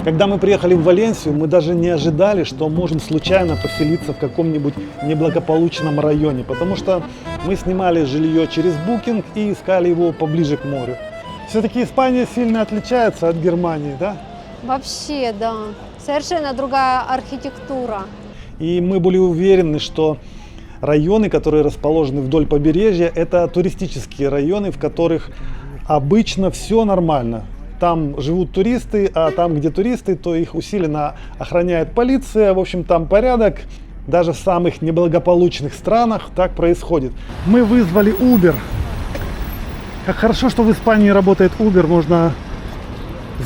Когда мы приехали в Валенсию, мы даже не ожидали, что можем случайно поселиться в каком-нибудь неблагополучном районе, потому что мы снимали жилье через Booking и искали его поближе к морю. Все-таки Испания сильно отличается от Германии, да? Вообще, да. Совершенно другая архитектура. И мы были уверены, что районы, которые расположены вдоль побережья, это туристические районы, в которых обычно все нормально. Там живут туристы, а там, где туристы, то их усиленно охраняет полиция. В общем, там порядок. Даже в самых неблагополучных странах так происходит. Мы вызвали Uber. Как хорошо, что в Испании работает Uber, можно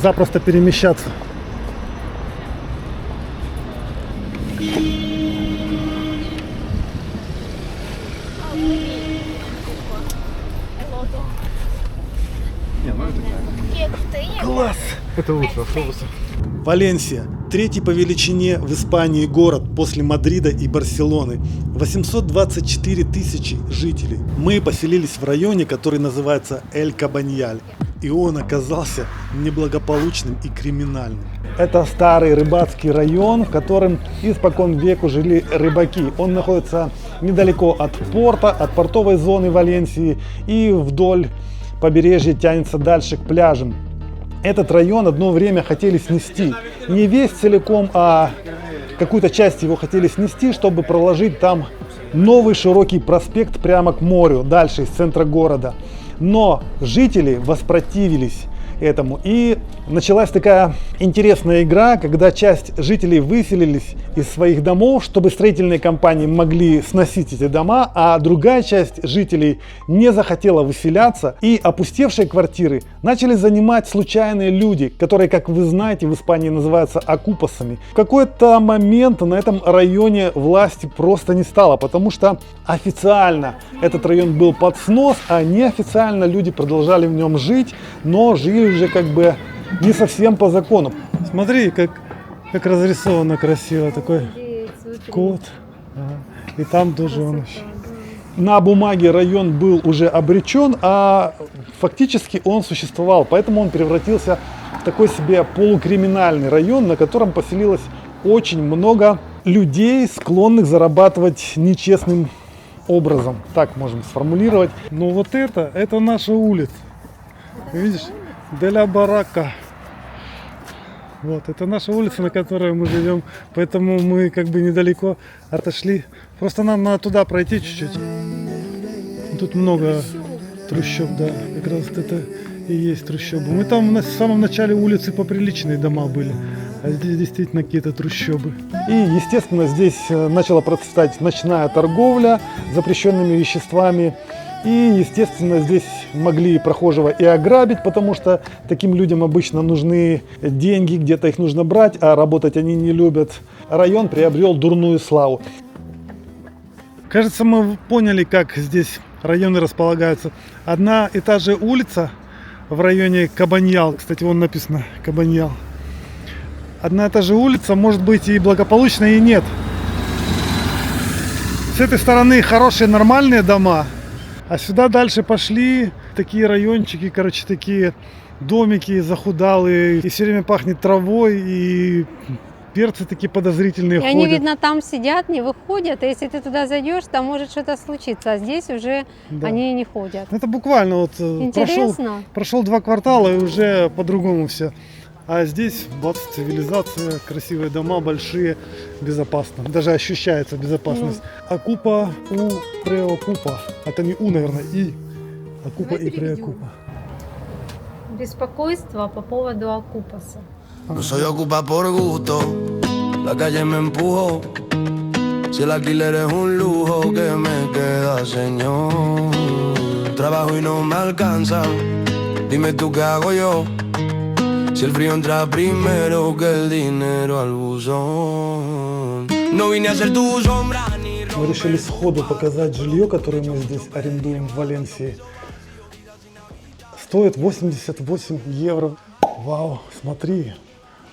запросто перемещаться. Класс! Это лучше автобуса. Валенсия. Третий по величине в Испании город после Мадрида и Барселоны. 824 тысячи жителей. Мы поселились в районе, который называется Эль-Кабаньяль. И он оказался неблагополучным и криминальным. Это старый рыбацкий район, в котором испокон веку жили рыбаки. Он находится недалеко от порта, от портовой зоны Валенсии, и вдоль побережья тянется дальше к пляжам. Этот район одно время хотели снести. Не весь целиком, а какую-то часть его хотели снести, чтобы проложить там новый широкий проспект прямо к морю, дальше из центра города. Но жители воспротивились этому. И началась такая интересная игра, когда часть жителей выселились из своих домов, чтобы строительные компании могли сносить эти дома, а другая часть жителей не захотела выселяться, и опустевшие квартиры начали занимать случайные люди, которые, как вы знаете, в Испании называются окупасами. В какой-то момент на этом районе власти просто не стало, потому что официально этот район был под снос, а неофициально люди продолжали в нем жить, но жили уже как бы не совсем по закону. Смотри, как разрисовано красиво, такой кот. Ага. И там тоже он еще. На бумаге район был уже обречен, а фактически он существовал, поэтому он превратился в такой себе полукриминальный район, на котором поселилось очень много людей, склонных зарабатывать нечестным образом. Так можем сформулировать. Но вот это наша улица. Видишь? Деля Барака. Вот, это наша улица, на которой мы живем, поэтому мы как бы недалеко отошли. Просто нам надо туда пройти чуть-чуть. Тут много трущоб, да, как раз это и есть трущобы. Мы там в самом начале улицы поприличные дома были, а здесь действительно какие-то трущобы. И, естественно, здесь начала процветать ночная торговля запрещенными веществами. И, естественно, здесь могли прохожего и ограбить, потому что таким людям обычно нужны деньги, где-то их нужно брать, а работать они не любят. Район приобрел дурную славу. Кажется, мы поняли, как здесь районы располагаются. Одна и та же улица в районе Кабаньял, кстати, вон написано Кабаньял. Одна и та же улица может быть и благополучной, и нет. С этой стороны хорошие нормальные дома. А сюда дальше пошли такие райончики, короче, такие домики захудалые. И все время пахнет травой, и перцы такие подозрительные ходят. Они, видно, там сидят, не выходят. И если ты туда зайдешь, там может что-то случиться. А здесь уже они не ходят. Это буквально вот прошел 2 квартала, и уже по-другому все. А здесь бац, цивилизация, красивые дома, большие, безопасно. Даже ощущается безопасность. Окупа у преокупа. Это не у, наверное, и. Окупа и преокупа. Беспокойство по поводу окупаса. No soy ocupa por gusto, la calle me empujó. Si el alquiler es un lujo, que me queda, señor. Trabajo y no me alcanza, dime tú qué hago yo. Si el frío entra primero que el dinero al buzón. No vine a ser tu sombra ni Мы решили сходу показать жилье, которое мы здесь арендуем в Валенсии. Стоит 88 евро. Вау, смотри,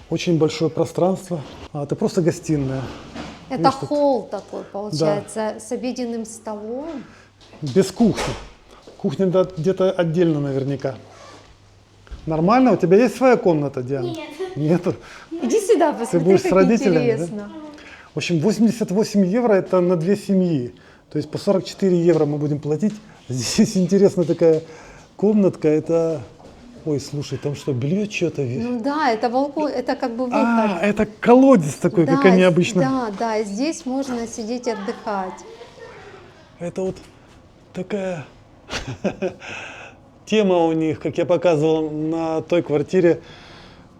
очень большое пространство. Это просто гостиная. Это видишь, холл такой, получается, с обеденным столом. Без кухни. Кухня где-то отдельно наверняка. Нормально? У тебя есть своя комната, Диана? Нет. Нету? Иди сюда, посмотри, будешь с как родителями, да? интересно. В общем, 88 евро это на 2 семьи. То есть по 44 евро мы будем платить. Здесь интересная такая комнатка. Это... Ой, слушай, там что, белье что-то? Ну да, это балкон, это как бы выход. А, это колодец такой, Да, как они обычно. Да, да, и здесь можно сидеть и отдыхать. Это вот такая тема у них, как я показывал на той квартире.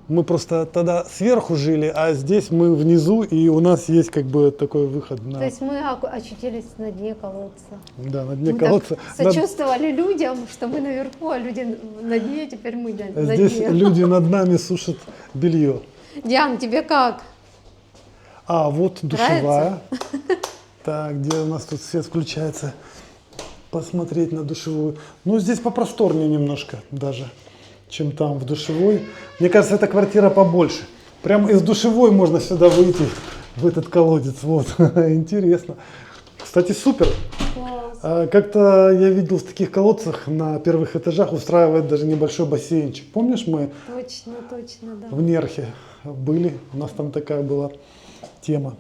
Мы просто тогда сверху жили, а здесь мы внизу, и у нас есть как бы такой выход на... То есть мы очутились на дне колодца. Да, на дне Мы колодца. так сочувствовали людям, что мы наверху, а люди на дне, теперь мы на Здесь дне. люди над нами сушат белье. Диан, тебе как? А, вот душевая. Нравится? Так, где у нас тут свет включается? Посмотреть на душевую. Ну, здесь попросторнее немножко даже, чем там в душевой. Мне кажется, эта квартира побольше. Прям из душевой можно сюда выйти, в этот колодец. Вот, интересно. Кстати, супер. Класс. Как-то я видел в таких колодцах на первых этажах устраивают даже небольшой бассейнчик. Помнишь, мы Точно, точно, да. в Нерхе были, у нас там такая была тема.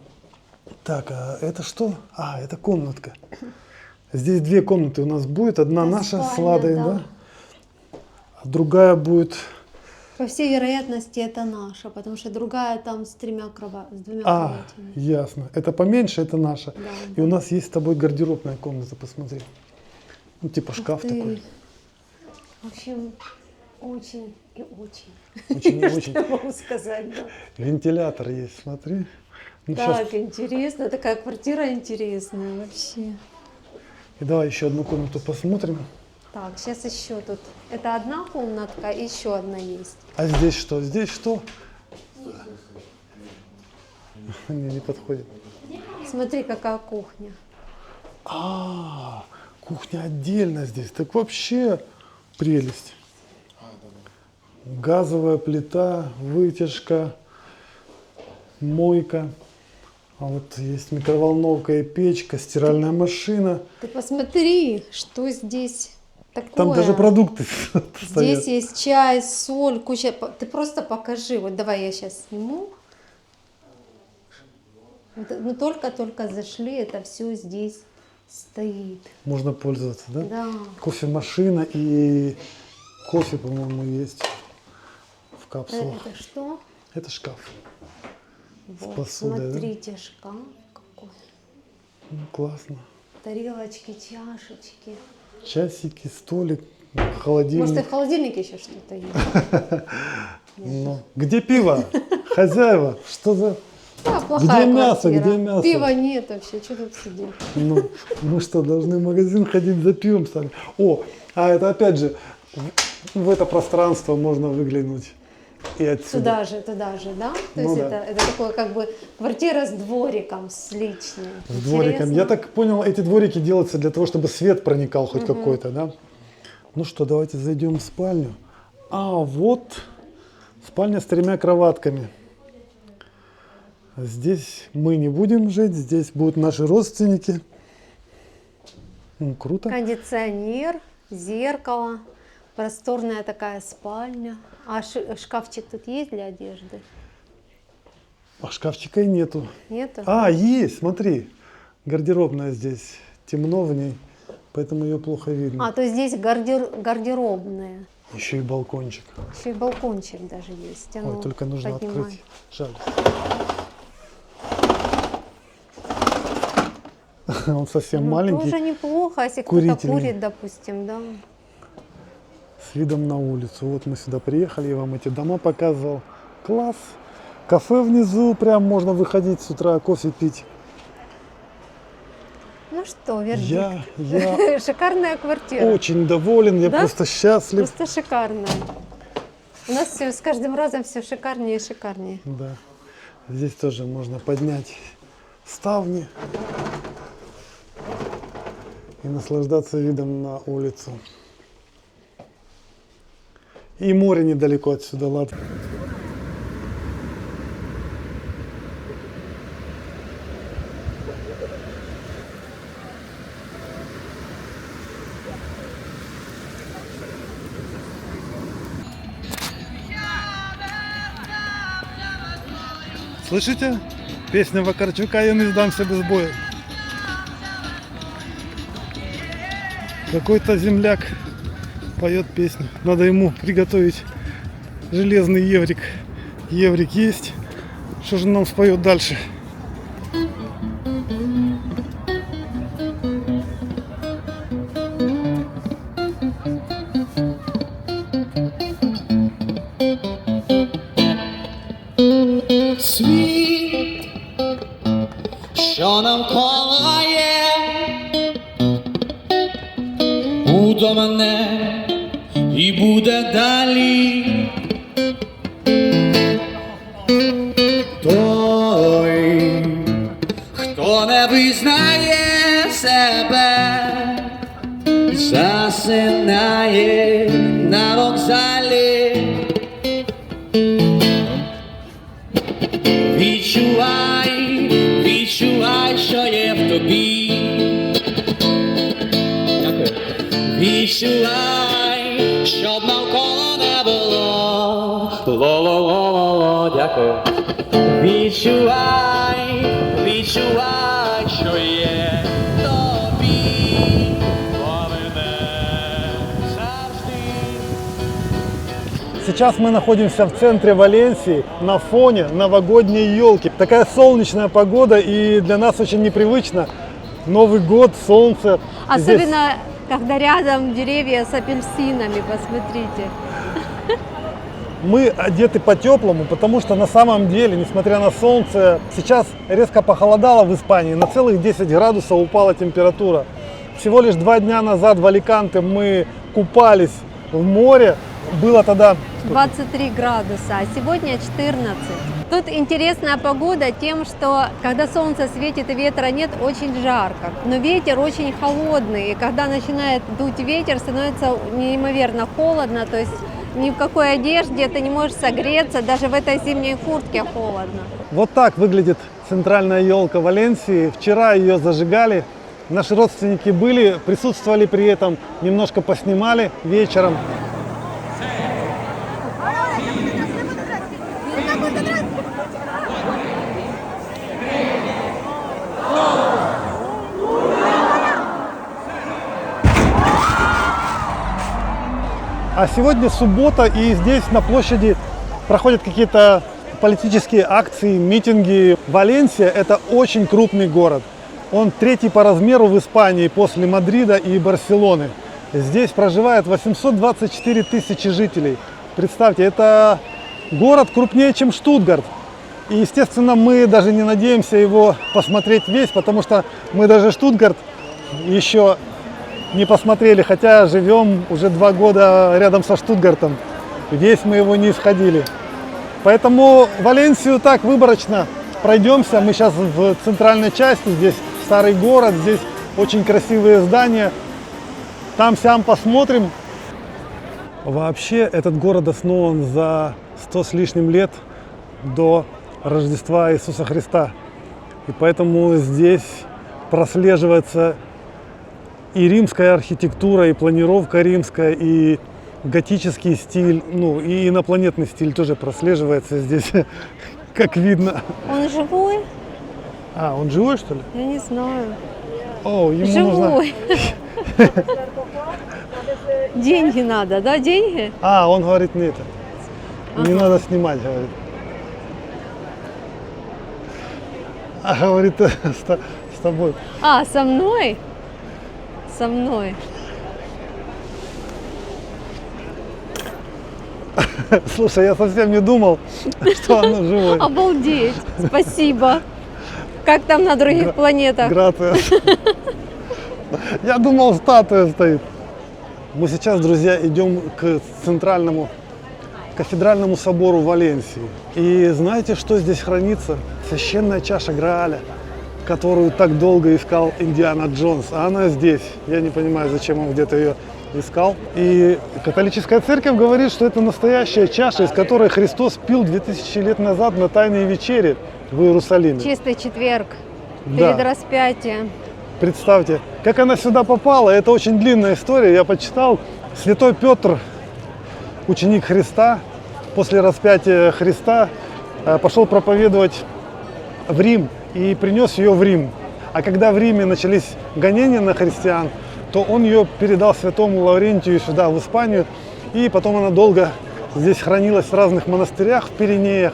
Так, а это что? А, это комнатка. Здесь две комнаты у нас будет. Одна Это наша с спальня, Ладой, да. да? А другая будет... По всей вероятности, это наша, потому что другая там с двумя А, кроватями. ясно. Это поменьше, это наша. Да, И у нас есть с тобой гардеробная комната, посмотри. Ну, типа шкаф Ух ты. такой. В общем, очень и очень. Очень и очень. Что могу сказать, да. Вентилятор есть, смотри. Ну, щас. Так интересно, такая квартира интересная вообще. И давай еще одну комнату посмотрим. Так, сейчас еще тут. Это одна комнатка, еще одна есть. А здесь что? Здесь что? Не подходит. Смотри, какая кухня. А, кухня отдельно здесь. Так вообще прелесть. Газовая плита, вытяжка, мойка. А вот есть микроволновка и печка, стиральная машина. Ты посмотри, что здесь такое. Там даже продукты Здесь стоят. есть чай, соль, куча. Ты просто покажи. Вот давай я сейчас сниму. Вот мы только-только зашли, это все здесь стоит. Можно пользоваться, да? Да. Кофемашина и кофе, по-моему, есть в капсулах. Это что? Это шкаф. Вот, посудой, да? смотрите, шкаф какой. Ну, классно. Тарелочки, чашечки. Часики, столик, Может, и холодильник. в холодильнике еще что-то есть. Ну, где пиво? Хозяева, что за... Да, плохая Где мясо, квартира. где мясо? Пива нет вообще, что тут сидеть? Ну, мы что, должны в магазин ходить за пивом сами? О, а это опять же, в это пространство можно выглянуть и отсюда. Туда же, да? То Ну есть да. это такое как бы квартира с двориком, с личной. С двориком. Я так понял, эти дворики делаются для того, чтобы свет проникал хоть какой-то, да? Ну что, давайте зайдем в спальню. А, вот спальня с 3 кроватками. Здесь мы не будем жить, здесь будут наши родственники. Ну, круто. Кондиционер, зеркало, просторная такая спальня. А шкафчик тут есть для одежды? А шкафчика и нету. Нету? А, есть, смотри. Гардеробная здесь. Темно в ней, поэтому ее плохо видно. А, то есть здесь гардеробная. Еще и балкончик. Еще и балкончик даже есть. А Ой, ну, только нужно поднимай. открыть. Жаль. Он совсем Ну, маленький, тоже неплохо, если кто-то курительный. курит, допустим, да. с видом на улицу. Вот мы сюда приехали, я вам эти дома показывал. Класс. Кафе внизу, прям можно выходить с утра, кофе пить. Ну что, вердикт. Я Шикарная квартира. очень доволен, я Да? просто счастлив. Просто шикарная. У нас все, с каждым разом все шикарнее и шикарнее. Да. Здесь тоже можно поднять ставни и наслаждаться видом на улицу. И море недалеко отсюда, ладно. Слышите? Песня Вакарчука «Я не сдамся без боя». Какой-то земляк поет песню. Надо ему приготовить железный еврик. Еврик есть. Что же нам споет дальше? Світ, що навколо є, буде мене і буде далі. Той, хто не визнає себе, засинає на вокзалі. Відчувай, відчувай, що є в тобі. Дякую. Відчувай, щоб навколо не було. Ло-ло-ло-ло-ло, дякую. Відчувай, відчувай, що є в тобі. Поведе завжди. Сейчас мы находимся в центре Валенсии на фоне новогодней елки. Такая солнечная погода и для нас очень непривычно. Новый год, солнце. Особенно, когда рядом деревья с апельсинами, посмотрите. Мы одеты по-теплому, потому что на самом деле, несмотря на солнце, сейчас резко похолодало в Испании. На целых 10 градусов упала температура. Всего лишь 2 дня назад в Аликанте мы купались в море. Было тогда 23 градуса, а сегодня 14. Тут интересная погода тем, что когда солнце светит и ветра нет, очень жарко. Но ветер очень холодный, и когда начинает дуть ветер, становится неимоверно холодно, то есть ни в какой одежде ты не можешь согреться, даже в этой зимней куртке холодно. Вот так выглядит центральная елка Валенсии. Вчера ее зажигали. Наши родственники были, присутствовали при этом, немножко поснимали вечером. А сегодня суббота, и здесь на площади проходят какие-то политические акции, митинги. Валенсия – это очень крупный город. Он третий по размеру в Испании после Мадрида и Барселоны. Здесь проживает 824 тысячи жителей. Представьте, это город крупнее, чем Штутгарт. И, естественно, мы даже не надеемся его посмотреть весь, потому что мы даже Штутгарт еще не посмотрели, хотя живем уже 2 года рядом со Штутгартом. Весь мы его не исходили. Поэтому Валенсию так выборочно пройдемся. Мы сейчас в центральной части, здесь старый город, здесь очень красивые здания. Там-сям посмотрим. Вообще этот город основан за 100 с лишним лет до Рождества Иисуса Христа. И поэтому здесь прослеживается и римская архитектура, и планировка римская, и готический стиль, ну и инопланетный стиль тоже прослеживается здесь, как видно. Он живой? А, он живой, что ли? Я не знаю. О, ему Живой. Деньги надо, да, деньги? А, он говорит, нет, не надо снимать, говорит. А говорит, с тобой. А, со мной? Со мной. Слушай, я совсем не думал, что оно живое. Обалдеть. Спасибо. Как там на других планетах? Грация. Я думал, статуя стоит. Мы сейчас, друзья, идем к центральному кафедральному собору Валенсии. И знаете, что здесь хранится? Священная чаша Грааля, которую так долго искал Индиана Джонс. А она здесь. Я не понимаю, зачем он где-то ее искал. И католическая церковь говорит, что это настоящая чаша, из которой Христос пил 2000 лет назад на Тайной вечере в Иерусалиме. Чистый четверг. Да. Перед распятием. Представьте, как она сюда попала. Это очень длинная история. Я почитал. Святой Петр, ученик Христа, после распятия Христа пошел проповедовать в Рим и принес ее в Рим. А когда в Риме начались гонения на христиан, то он ее передал святому Лаврентию сюда, в Испанию. И потом она долго здесь хранилась в разных монастырях в Пиренеях.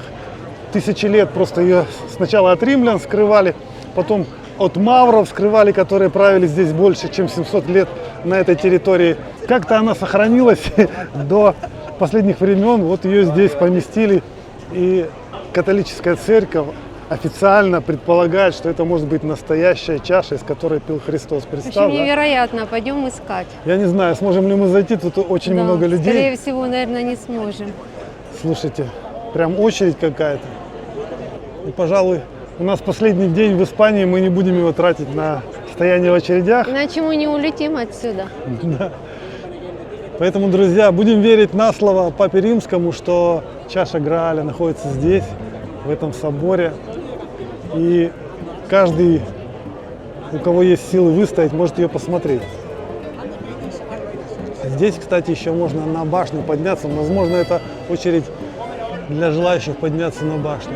Тысячи лет просто ее сначала от римлян скрывали, потом от мавров скрывали, которые правили здесь больше, чем 700 лет на этой территории. Как-то она сохранилась до последних времен. Вот ее здесь поместили. И католическая церковь официально предполагает, что это может быть настоящая чаша, из которой пил Христос. В Представь, общем, да? невероятно. Пойдем искать. Я не знаю, сможем ли мы зайти, тут очень Да, много людей. скорее всего, наверное, не сможем. Слушайте, прям очередь какая-то. И, пожалуй, у нас последний день в Испании, мы не будем его тратить на стояние в очередях. Иначе мы не улетим отсюда. Да. Поэтому, друзья, будем верить на слово Папе Римскому, что чаша Грааля находится здесь, в этом соборе. И каждый, у кого есть силы выстоять, может ее посмотреть. Здесь, кстати, еще можно на башню подняться. Возможно, это очередь для желающих подняться на башню.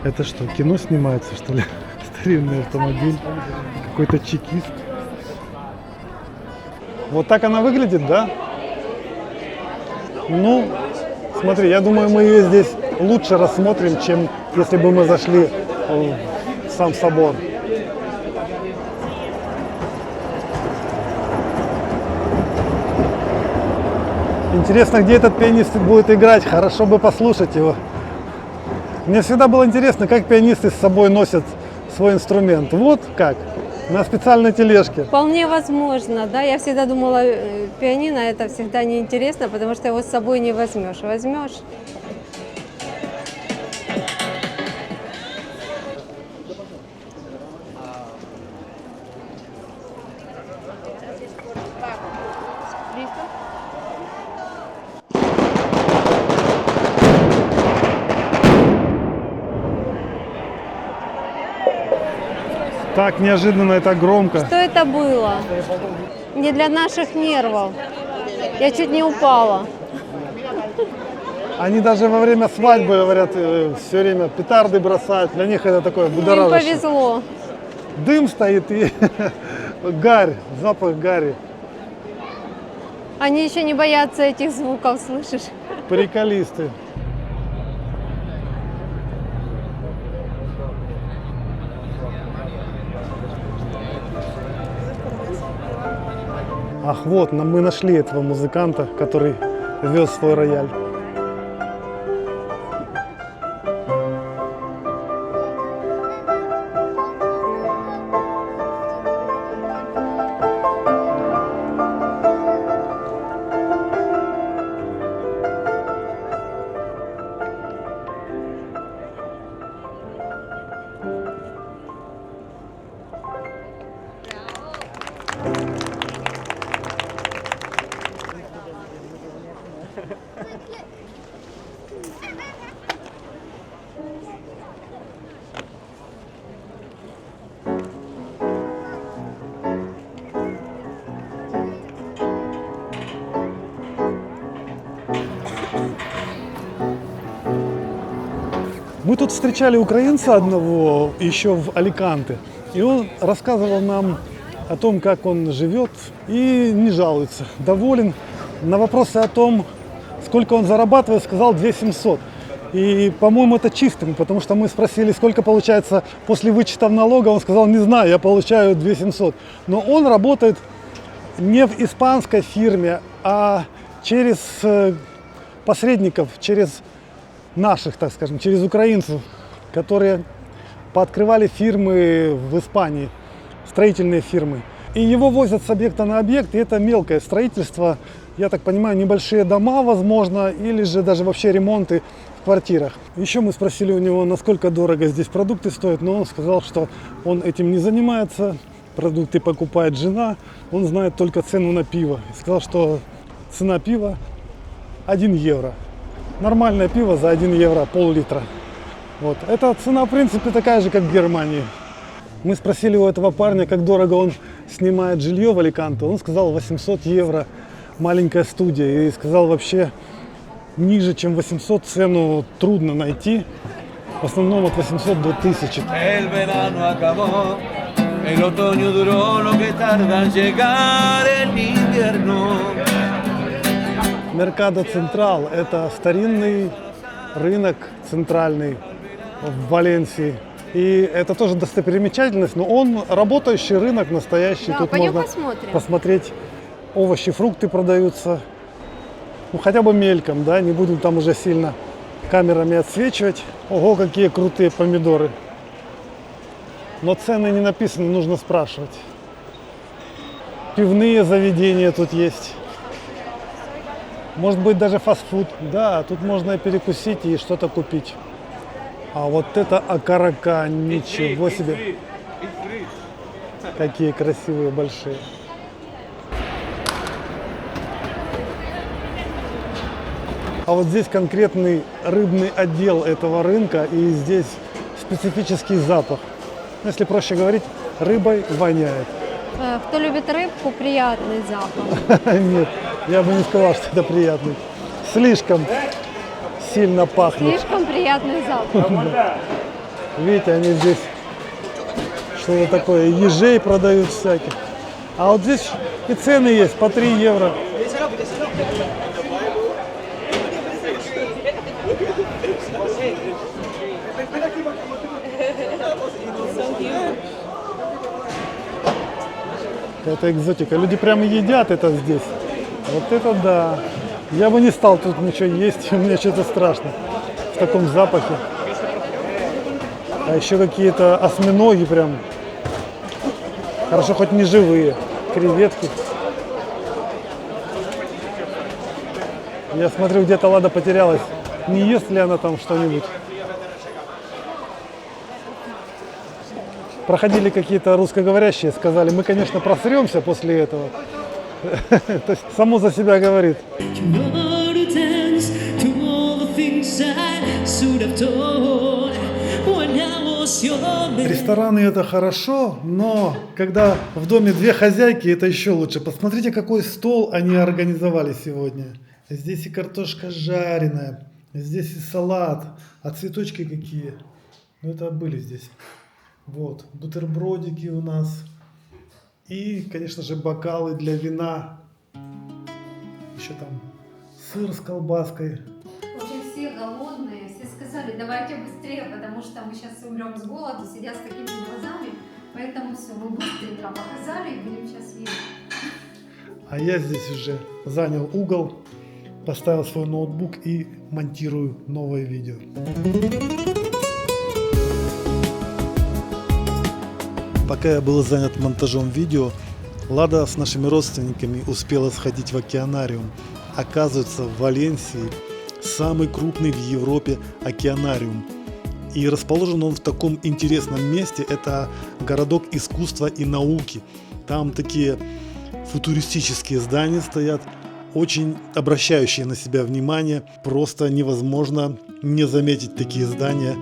Это что, кино снимается, что ли? Старинный автомобиль, какой-то чекист. Вот так она выглядит, да? Ну, смотри, я думаю, мы ее здесь лучше рассмотрим, чем если бы мы зашли в сам собор. Интересно, где этот пианист будет играть, хорошо бы послушать его. Мне всегда было интересно, как пианисты с собой носят свой инструмент. Вот как, на специальной тележке. Вполне возможно, да. Я всегда думала, пианино это всегда неинтересно, потому что его с собой не возьмешь. Возьмешь. Так неожиданно, так громко. Что это было? Не для наших нервов. Я чуть не упала. Они даже во время свадьбы, говорят, все время петарды бросают. Для них это такое Им будоражащее. повезло. Дым стоит и гарь, запах гари. Они еще не боятся этих звуков, слышишь? Приколисты. Ах, вот, мы нашли этого музыканта, который вез свой рояль. Мы тут встречали украинца одного еще в Аликанте, и он рассказывал нам о том, как он живет, и не жалуется, доволен. На вопросы о том, сколько он зарабатывает, сказал 2700. И, по-моему, это чистым, потому что мы спросили, сколько получается после вычетов налога, он сказал, не знаю, я получаю 2700. Но он работает не в испанской фирме, а через посредников, через наших, так скажем, через украинцев, которые пооткрывали фирмы в Испании, строительные фирмы. И его возят с объекта на объект, и это мелкое строительство, я так понимаю, небольшие дома, возможно, или же даже вообще ремонты в квартирах. Еще мы спросили у него, насколько дорого здесь продукты стоят, но он сказал, что он этим не занимается, продукты покупает жена, он знает только цену на пиво. И сказал, что цена пива 1 евро. Нормальное пиво за 1 евро, пол-литра. Вот. Эта цена, в принципе, такая же, как в Германии. Мы спросили у этого парня, как дорого он снимает жилье в Аликанте. Он сказал 800 евро, маленькая студия. И сказал, вообще ниже, чем 800 цену трудно найти. В основном от 800 до 1000. El verano acabó, el otoño duró lo que tarda en llegar el invierno. Меркадо Централ – это старинный рынок центральный в Валенсии. И это тоже достопримечательность, но он работающий рынок, настоящий. Да, тут пойдем можно посмотрим. посмотреть, овощи, фрукты продаются. Ну, хотя бы мельком, да, не будем там уже сильно камерами отсвечивать. Ого, какие крутые помидоры. Но цены не написаны, нужно спрашивать. Пивные заведения тут есть. Может быть, даже фастфуд. Да, тут можно и перекусить и что-то купить. А вот это окорока, ничего себе. Какие красивые, большие. А вот здесь конкретный рыбный отдел этого рынка, и здесь специфический запах. Если проще говорить, рыбой воняет. Кто любит рыбку, приятный запах. Нет, я бы не сказал, что это приятный. Слишком сильно пахнет. Слишком приятный запах. Видите, они здесь что-то такое, ежей продают всяких. А вот здесь и цены есть, по 3 евро. Это экзотика. Люди прямо едят это здесь. Вот это да. Я бы не стал тут ничего есть, мне что-то страшно в таком запахе. А еще какие-то осьминоги прям. Хорошо, хоть не живые. Креветки. Я смотрю, где-то Лада потерялась. Не ест ли она там что-нибудь? Проходили какие-то русскоговорящие, сказали, мы, конечно, просремся после этого. То есть само за себя говорит. Рестораны это хорошо, но когда в доме 2 хозяйки, это еще лучше. Посмотрите, какой стол они организовали сегодня. Здесь и картошка жареная, здесь и салат, а цветочки какие. Ну это были здесь. Вот, бутербродики у нас. И, конечно же, бокалы для вина. Еще там сыр с колбаской. Уже все голодные, все сказали, давайте быстрее, потому что мы сейчас умрем с голоду, сидят с такими глазами. Поэтому все, мы быстренько показали и будем сейчас есть. А я здесь уже занял угол, поставил свой ноутбук и монтирую новое видео. Пока я был занят монтажом видео, Лада с нашими родственниками успела сходить в океанариум. Оказывается, в Валенсии самый крупный в Европе океанариум. И расположен он в таком интересном месте. Это городок искусства и науки. Там такие футуристические здания стоят, очень обращающие на себя внимание. Просто невозможно не заметить такие здания.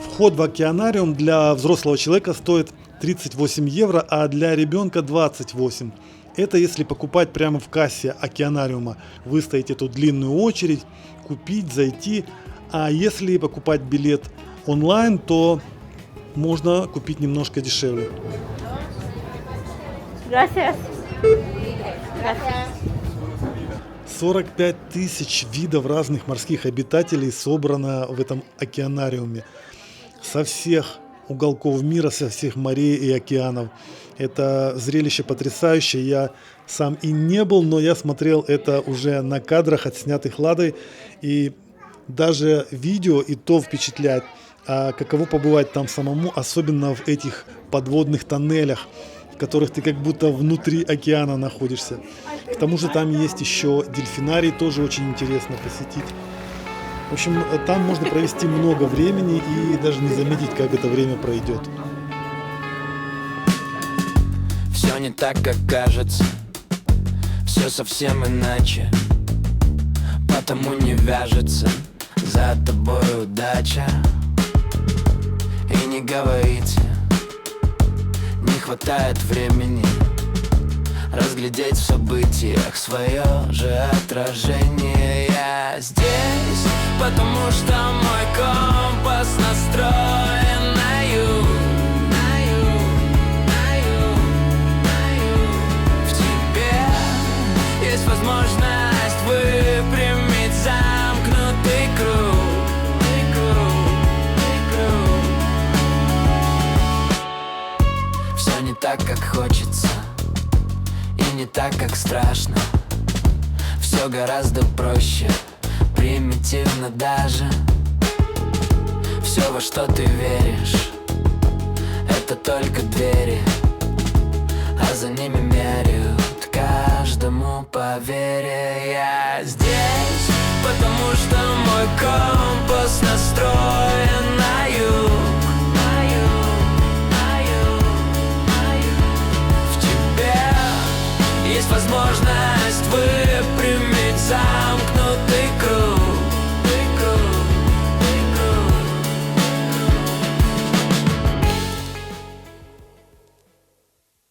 Вход в океанариум для взрослого человека стоит 38 евро, а для ребенка 28. Это если покупать прямо в кассе океанариума. Выстоять эту длинную очередь, купить, зайти. А если покупать билет онлайн, то можно купить немножко дешевле. Gracias. 45 тысяч видов разных морских обитателей собрано в этом океанариуме. Со всех уголков мира, со всех морей и океанов. Это зрелище потрясающее. Я сам и не был, но я смотрел это уже на кадрах, отснятых Ладой. И даже видео и то впечатляет. А каково побывать там самому, особенно в этих подводных тоннелях, в в которых ты как будто внутри океана находишься. К тому же там есть еще дельфинарий, тоже очень интересно посетить. В общем, там можно провести много времени и даже не заметить, как это время пройдет. Все не так, как кажется, все совсем иначе, потому не вяжется за тобой удача. И не говорите, не хватает времени разглядеть в событиях свое же отражение. Я здесь, потому что мой компас настроен на юг. В тебе есть возможность выпрямить замкнутый круг. Все не так, как хочется, и не так, как страшно. Все гораздо проще, примитивно даже. Все, во что ты веришь, это только двери, а за ними меряют каждому по вере. Я здесь, потому что мой